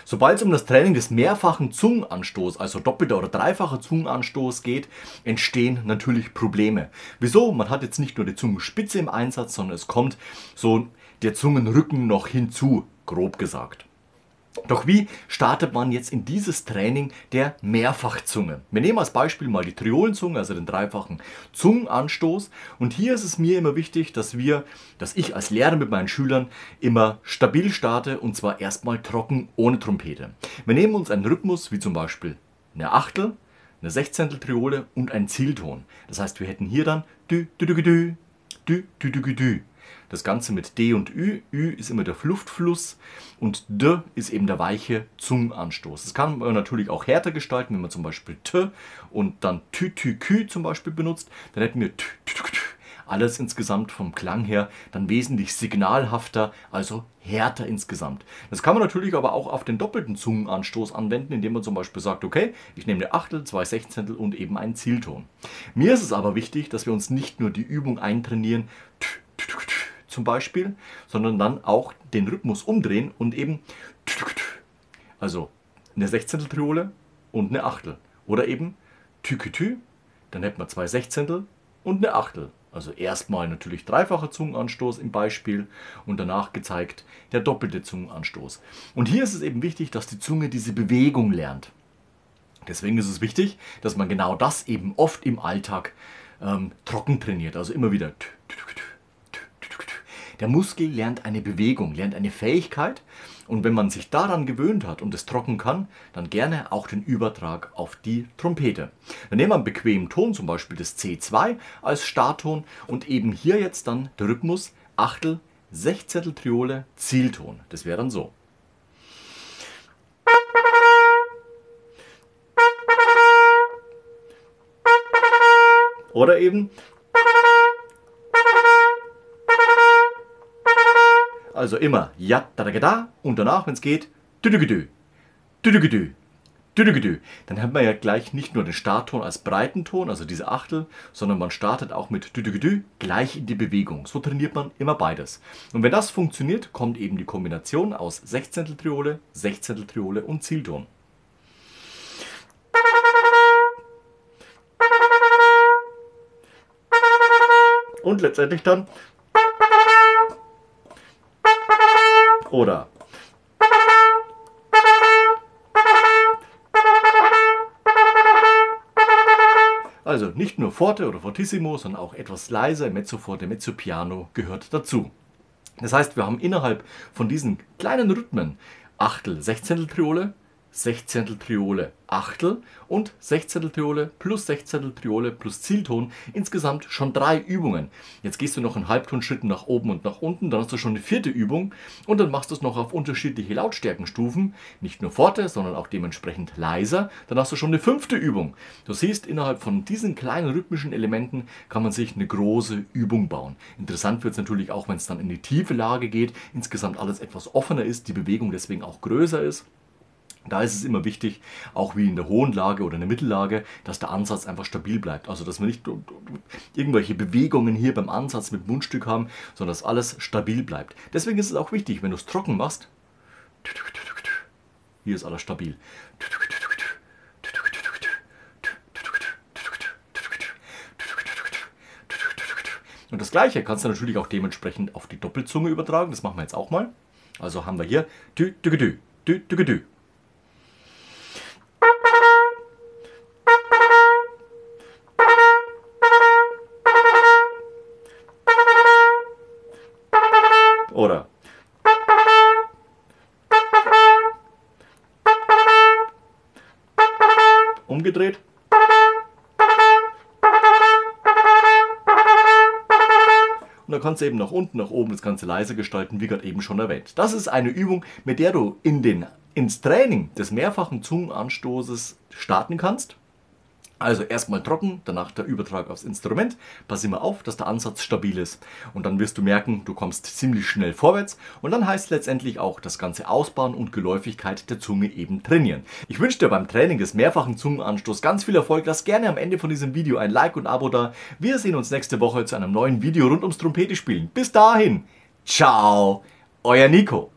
Sobald es um das Training des mehrfachen Zungenanstoßes, also doppelter oder dreifacher Zungenanstoß geht, entstehen natürlich Probleme. Wieso? Man hat jetzt nicht nur die Zungenspitze im Einsatz, sondern es kommt so der Zungenrücken noch hinzu, grob gesagt. Doch wie startet man jetzt in dieses Training der Mehrfachzunge? Wir nehmen als Beispiel mal die Triolenzunge, also den dreifachen Zungenanstoß. Und hier ist es mir immer wichtig, dass ich als Lehrer mit meinen Schülern immer stabil starte, und zwar erstmal trocken, ohne Trompete. Wir nehmen uns einen Rhythmus, wie zum Beispiel eine Achtel, eine Sechzehntel Triole und einen Zielton. Das heißt, wir hätten hier dann dü, dü, dü, dü, dü, dü, dü, dü, dü. Das Ganze mit D und Ü. Ü ist immer der Luftfluss und D ist eben der weiche Zungenanstoß. Das kann man natürlich auch härter gestalten, wenn man zum Beispiel T und dann Tü, Tü, Kü zum Beispiel benutzt. Dann hätten wir Tü, Tü, Tü, Tü. Alles insgesamt vom Klang her dann wesentlich signalhafter, also härter insgesamt. Das kann man natürlich aber auch auf den doppelten Zungenanstoß anwenden, indem man zum Beispiel sagt, okay, ich nehme eine Achtel, zwei Sechzehntel und eben einen Zielton. Mir ist es aber wichtig, dass wir uns nicht nur die Übung eintrainieren, zum Beispiel, sondern dann auch den Rhythmus umdrehen und eben also eine Sechzehntel Triole und eine Achtel. Oder eben Tü, dann hätten wir zwei Sechzehntel und eine Achtel. Also erstmal natürlich dreifacher Zungenanstoß im Beispiel und danach gezeigt der doppelte Zungenanstoß. Und hier ist es eben wichtig, dass die Zunge diese Bewegung lernt. Deswegen ist es wichtig, dass man genau das eben oft im Alltag trocken trainiert. Also immer wieder. Der Muskel lernt eine Bewegung, lernt eine Fähigkeit, und wenn man sich daran gewöhnt hat und es trocken kann, dann gerne auch den Übertrag auf die Trompete. Dann nehmen wir einen bequemen Ton, zum Beispiel das C2 als Startton, und eben hier jetzt dann der Rhythmus Achtel, Sechzehntel Triole, Zielton. Das wäre dann so. Oder eben also immer ja, da, da, da, und danach, wenn es geht, düdügedü, düdügedü, düdügedü. Dann haben wir ja gleich nicht nur den Startton als breiten Ton, also diese Achtel, sondern man startet auch mit düdügedü gleich in die Bewegung. So trainiert man immer beides. Und wenn das funktioniert, kommt eben die Kombination aus Sechzehntel Triole und Zielton. Und letztendlich dann oder also nicht nur Forte oder Fortissimo, sondern auch etwas leiser, Mezzo Forte, Mezzo Piano gehört dazu. Das heißt, wir haben innerhalb von diesen kleinen Rhythmen Achtel, Sechzehntel Triole, Sechzehntel Triole, Achtel und Sechzehntel Triole plus Sechzehntel Triole plus Zielton. Insgesamt schon 3 Übungen. Jetzt gehst du noch einen Halbtonschritt nach oben und nach unten, dann hast du schon eine 4. Übung und dann machst du es noch auf unterschiedliche Lautstärkenstufen. Nicht nur Forte, sondern auch dementsprechend leiser. Dann hast du schon eine 5. Übung. Du siehst, innerhalb von diesen kleinen rhythmischen Elementen kann man sich eine große Übung bauen. Interessant wird es natürlich auch, wenn es dann in die tiefe Lage geht. Insgesamt alles etwas offener ist, die Bewegung deswegen auch größer ist. Da ist es immer wichtig, auch wie in der hohen Lage oder in der Mittellage, dass der Ansatz einfach stabil bleibt. Also dass wir nicht irgendwelche Bewegungen hier beim Ansatz mit Mundstück haben, sondern dass alles stabil bleibt. Deswegen ist es auch wichtig, wenn du es trocken machst, hier ist alles stabil. Und das Gleiche kannst du natürlich auch dementsprechend auf die Doppelzunge übertragen. Das machen wir jetzt auch mal. Also haben wir hier dü, dü, dü, dü, dü, dü. Oder umgedreht. Und dann kannst du eben nach unten, nach oben das Ganze leiser gestalten, wie gerade eben schon erwähnt. Das ist eine Übung, mit der du ins Training des mehrfachen Zungenanstoßes starten kannst. Also erstmal trocken, danach der Übertrag aufs Instrument. Pass immer auf, dass der Ansatz stabil ist. Und dann wirst du merken, du kommst ziemlich schnell vorwärts. Und dann heißt letztendlich auch das ganze Ausbauen und Geläufigkeit der Zunge eben trainieren. Ich wünsche dir beim Training des mehrfachen Zungenanstoßes ganz viel Erfolg. Lass gerne am Ende von diesem Video ein Like und Abo da. Wir sehen uns nächste Woche zu einem neuen Video rund ums Trompete spielen. Bis dahin, ciao, euer Nico.